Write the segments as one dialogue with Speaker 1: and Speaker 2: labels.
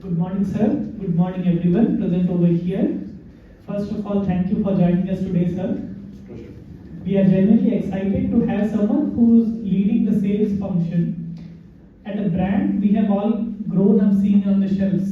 Speaker 1: Good morning, sir. Good morning, everyone present over here. First of all, thank you for joining us today, sir.
Speaker 2: Pleasure.
Speaker 1: We are genuinely excited to have someone who's leading the sales function at a brand we have all grown up seeing on the shelves.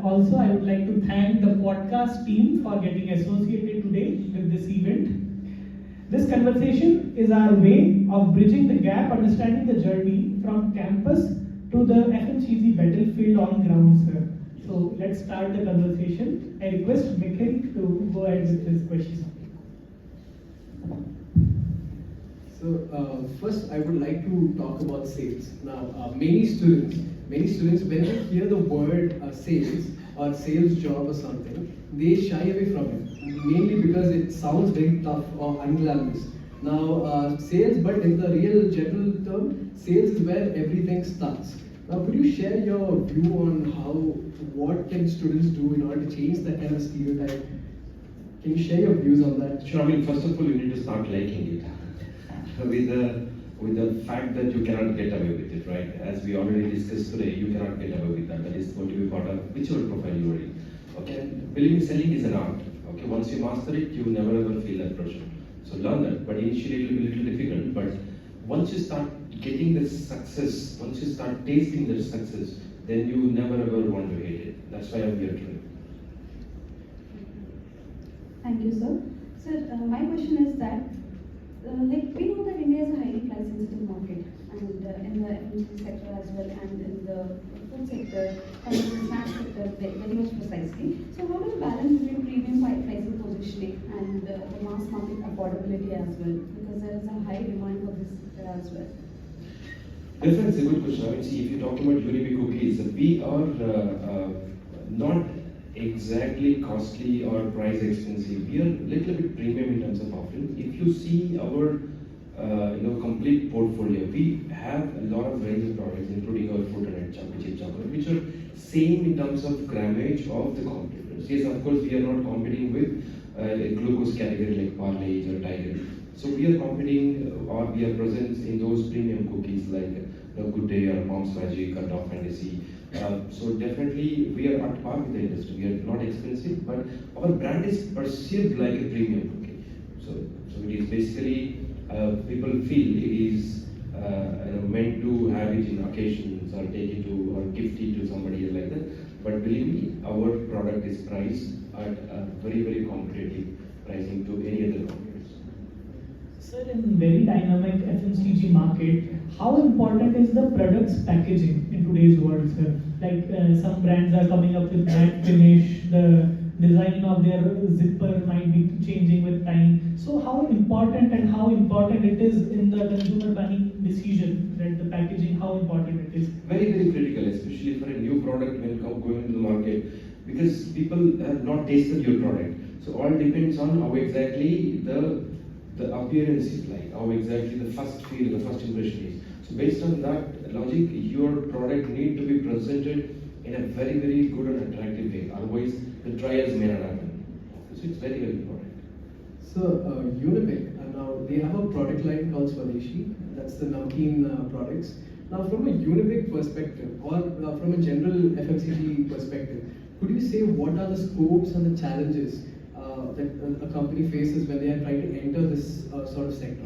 Speaker 1: Also, I would like to thank the podcast team for getting associated today with this event. This conversation is our way of bridging the gap, understanding the journey from campus to the FMCG battlefield on ground, sir. So let's start the conversation. I request Mikhail to go ahead with his question.
Speaker 2: So first, I would like to talk about sales. Now, many students, when they hear the word sales or sales job or something, they shy away from it, mainly because it sounds very tough or unglamorous. Now, sales, but in the real general term, sales is where everything starts. Now, could you share your view on what can students do in order to change that kind of stereotype? Can you share your views on that?
Speaker 3: Sure. I mean, first of all, you need to start liking it. With the fact that you cannot get away with it, right? As we already discussed today, you cannot get away with that. That is going to be part of whichever profile you are in. Okay? Believe me, selling is an art. Okay? Once you master it, you will never ever feel that pressure. So learn that. But initially it will be a little difficult. But once you start getting the success, once you start tasting the success, then you never ever want to hate it. That's why I'm here today.
Speaker 4: Thank you, sir. Sir, my question is that, we know that India is a highly price-sensitive market, and in the FMCG sector as well, and in the food sector, and in the snack sector, very much precisely. So, how do you balance between premium pricing positioning and the mass market affordability as well? Because there is a high demand for this sector as well.
Speaker 3: Definitely, it's a good question. I mean, see, if you talk about Unibic cookies, we are not exactly costly or price expensive. We are a little bit premium in terms of offering. If you see our complete portfolio, we have a lot of range of products, including our fruit and chocolate chip chocolate, which are same in terms of grammage of the competitors. Yes, of course, we are not competing with a glucose category like Parle or Tiger. So we are competing or we are present in those premium cookies like Good Day or Mom's Magic or Top Fantasy. So definitely we are at par with the industry. We are not expensive, but our brand is perceived like a premium cookie. So it is basically people feel it is meant to have it in occasions or take it to or gift it to somebody else like that. But believe me, our product is priced at a very very competitive pricing to any other competitors.
Speaker 1: Sir, in very dynamic FMCG market, how important is the product's packaging in today's world, sir? Like some brands are coming up with matte finish, the design of their zipper might be changing with time. So how important it is in the consumer buying decision, that the packaging, how important it is?
Speaker 3: Very, very critical, especially for a new product when going into the market, because people have not tasted your product. So all depends on how exactly the appearance is like, how exactly the first feel, the first impression is. So based on that logic, your product need to be presented in a very, very good and attractive way. Otherwise, the trials may not happen. So it's very, very important.
Speaker 2: So Unibic, now they have a product line called Swadeshi. That's the namkeen products. Now, from a Unibic perspective, or from a general FMCG perspective, could you say what are the scopes and the challenges that a company faces when they are trying to enter this sort of sector?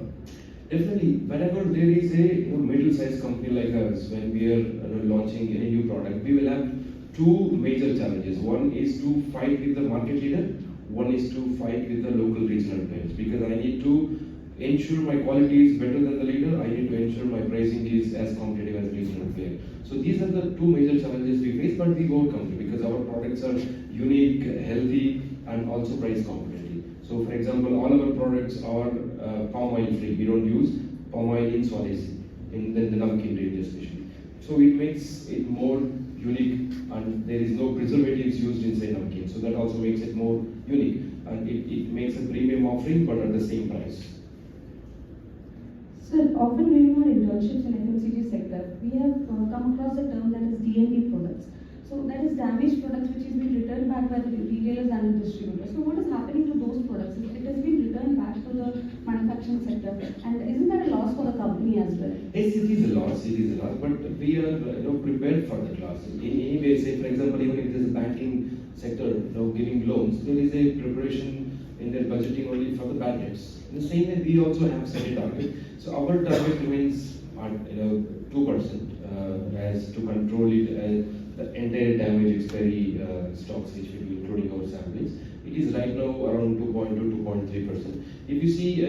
Speaker 3: Definitely, whenever there is a middle-sized company like us, when we are launching any new product, we will have two major challenges. One is to fight with the market leader. One is to fight with the local regional players. Because I need to ensure my quality is better than the leader. I need to ensure my pricing is as competitive as the regional player. So these are the two major challenges we face, but we overcome it because our products are unique, healthy, and also price competitive. So for example, all our products are palm oil free. We don't use palm oil in Swadeshi, in the namkeen range especially. So it makes it more unique, and there is no preservatives used inside namkeen. So that also makes it more unique, and it makes a premium offering but at the same price.
Speaker 4: Sir, often during our internships in FMCG sector, we have come across a term that is D&D products. So that is damaged products which is being returned back by the retailers and the distributors. So what is happening to those products? It has been returned back to the manufacturing sector, and isn't that a loss for the company as well?
Speaker 3: Yes, it is a loss, series loss, but we are prepared for that loss. In any way, say for example, even if there is a banking sector giving loans, there is a preparation in their budgeting only for the bad debts. In the same way, we also have set a target. So our target remains at 2% as to control it the entire damage expiry stocks which we do, including our samples. It is right now around 2.2, 2.3%. If you see, a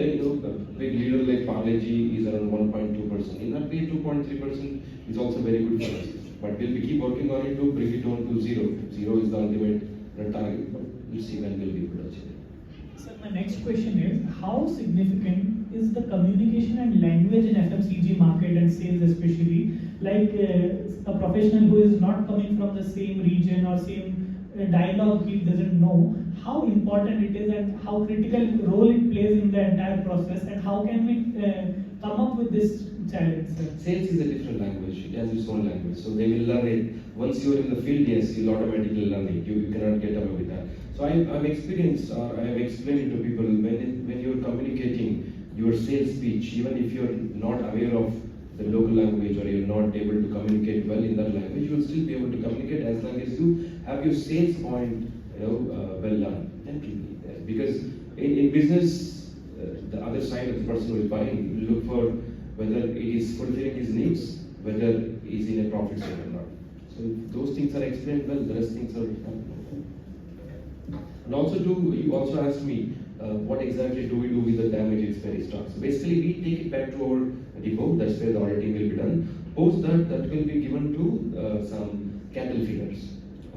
Speaker 3: big leader like Parle-G is around 1.2%. In that way, 2.3% is also very good for us. But we'll be keep working on it to bring it down to zero. Zero is the ultimate target, but we'll see when we'll be able to achieve it.
Speaker 1: Sir, my next question is, how significant is the communication and language in FMCG market and sales especially? Like a professional who is not coming from the same region or same dialogue, he doesn't know how important it is and how critical role it plays in the entire process, and how can we come up with this challenge, sir?
Speaker 3: Sales is a different language. It has its own language. So they will learn it. Once you are in the field, yes, you'll automatically learn it. You cannot get away with that. So I've experienced, or I have explained to people, when you're communicating your sales speech, even if you're not aware of the local language or you're not able to communicate well in that language, you'll still be able to communicate as long as you have your sales point well done. And because in business, the other side of the person who is buying will look for whether it is fulfilling his needs, whether he is in a profit center or not. So if those things are explained well, the rest things are done. And also you also asked me what exactly do we do with the damaged expiry stocks. So basically we take it back to our depot, that's where the auditing will be done. Post that will be given to some cattle feeders.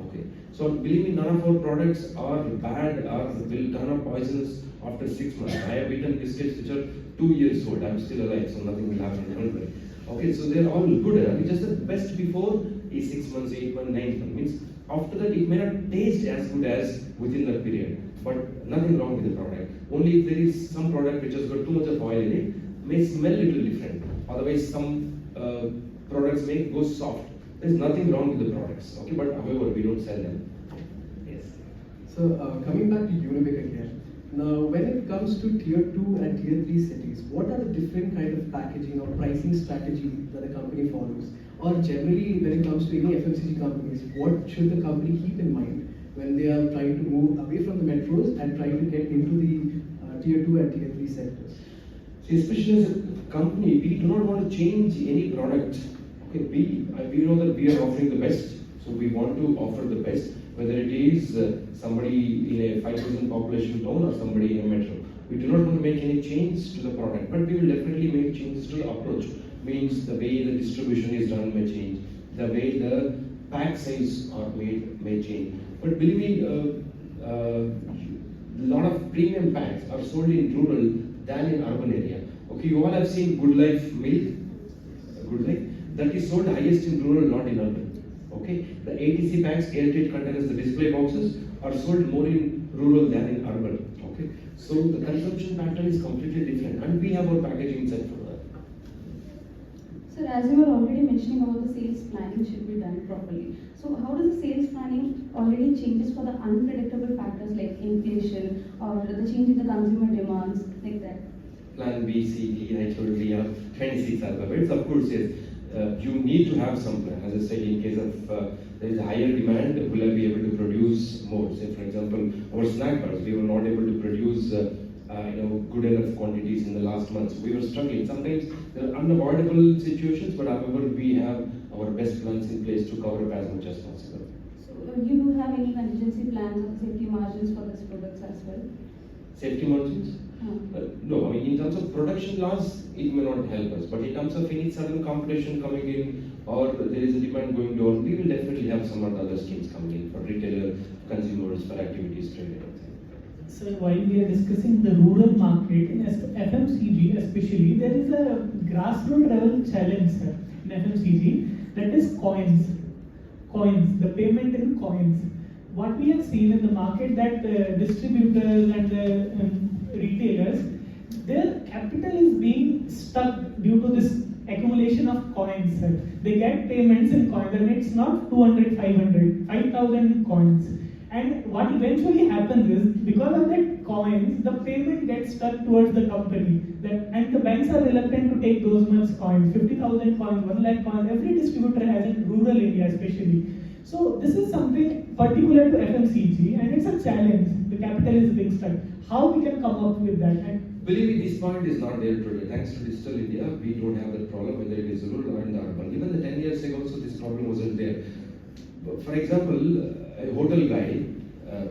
Speaker 3: Okay. So believe me, none of our products are bad or will turn up poisonous after 6 months. I have eaten biscuits which are 2 years old. I'm still alive, so nothing will happen. Don't worry. Okay, so they're all good. It's just the best before is 6 months, 8 months, 9 months. Means after that it may not taste as good as within that period. But nothing wrong with the product. Only if there is some product which has got too much of oil in it, may smell a little different. Otherwise, some products may go soft. There's nothing wrong with the products. Okay, but however, we don't sell them. Yes.
Speaker 2: So coming back to Unibic again. Now, when it comes to tier 2 and tier 3 cities, what are the different kind of packaging or pricing strategy that a company follows? Or generally, when it comes to any FMCG companies, what should the company keep in mind when they are trying to move away from the metros and trying to get into the tier 2 and tier 3 sectors?
Speaker 3: See, especially as a company, we do not want to change any product. Okay, we know that we are offering the best, so we want to offer the best, whether it is somebody in a 5,000 population town or somebody in a metro. We do not want to make any change to the product, but we will definitely make changes to the approach. Means the way the distribution is done may change, the way the pack size are made may change. But believe me, a lot of premium packs are sold in rural than in urban area. Okay, you all have seen Good Life milk, Good Life, that is sold highest in rural, not in urban. Okay, the ATC packs, airtight containers, the display boxes are sold more in rural than in urban. Okay, so the consumption pattern is completely different, and we have our packaging set for that.
Speaker 4: Sir, as you were already mentioning about the sales planning should be done properly. So how does the sales planning already changes for the unpredictable factors like inflation or the change in the consumer demands, like that?
Speaker 3: Plan B, C, D, I told you, have 26 alphabets. Of course, yes. You need to have some plan. As I said, in case of there is a higher demand, will I be able to produce more? Say, for example, our snack bars, we were not able to produce good enough quantities in the last months. We were struggling. Sometimes there are unavoidable situations, but however, we have our best plans in place to cover up as much as possible.
Speaker 4: So you do have any contingency plans or safety margins for these products as well?
Speaker 3: Safety margins? No, I mean in terms of production loss, it may not help us. But in terms of any sudden competition coming in or there is a demand going down, we will definitely have some other schemes coming in for retailer, consumers, for activities, trade.
Speaker 1: So while we are discussing the rural market in FMCG especially, there is a grassroots level challenge, sir, in FMCG, that is coins, the payment in coins. What we have seen in the market that distributors and retailers, their capital is being stuck due to this accumulation of coins, sir. They get payments in coins and it's not 200, 500, 5,000 coins. And what eventually happens is, because of that coins, the payment gets stuck towards the company. And the banks are reluctant to take those much coins, 50,000 coins, 1 lakh coins, every distributor has in rural India especially. So this is something particular to FMCG, and it's a challenge. The capital is being stuck. How we can come up with that? And
Speaker 3: Believe me, this point is not there today. Thanks to Digital India, we don't have that problem, whether it is rural or in the urban. Even the 10 years ago, also this problem wasn't there. For example, a hotel guy,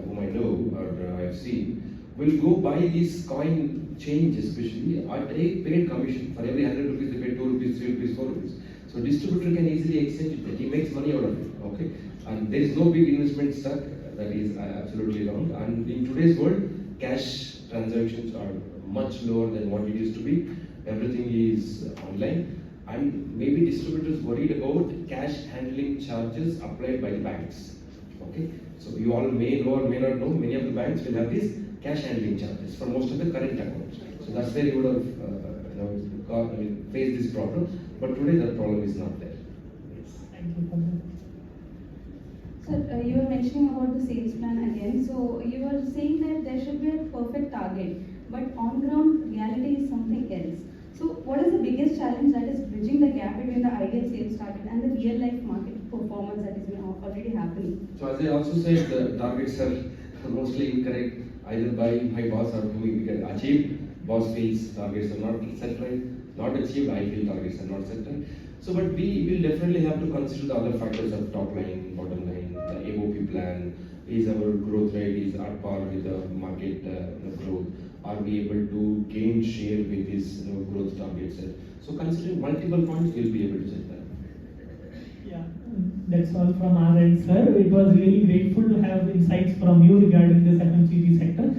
Speaker 3: whom I know or I have seen, will go buy these coin change, especially at a paid commission. For every 100 rupees, they pay 2 rupees, 3 rupees, 4 rupees. So distributor can easily exchange it. He makes money out of it. Okay, and there is no big investment stuck. That is absolutely wrong. And in today's world, cash transactions are much lower than what it used to be. Everything is online, and maybe distributors worried about cash handling charges applied by the banks. Okay, so you all may know or may not know, many of the banks will have these cash handling charges for most of the current accounts. So that's where you would have faced this problem. But today that problem is not there.
Speaker 1: thank you for that.
Speaker 4: Sir, you were mentioning about the sales plan again. So you were saying that there should be a perfect target, but on ground reality is something else. So what is the biggest challenge that is bridging the gap between the ideal sales target and the real life market performance that is already happening?
Speaker 3: So as I also said, the targets are mostly incorrect, either by my boss or whom we can achieve. Boss feels targets are not set right, not achieved. I feel targets are not set right. So, but we will definitely have to consider the other factors of top line, bottom line, the AOP plan. Is our growth rate is at par with the market growth? Are we able to gain share with these growth targets? So, considering multiple points, we'll be able to set that.
Speaker 1: Yeah, that's all from our end, sir. It was really grateful to have insights from you regarding this FMCG sector.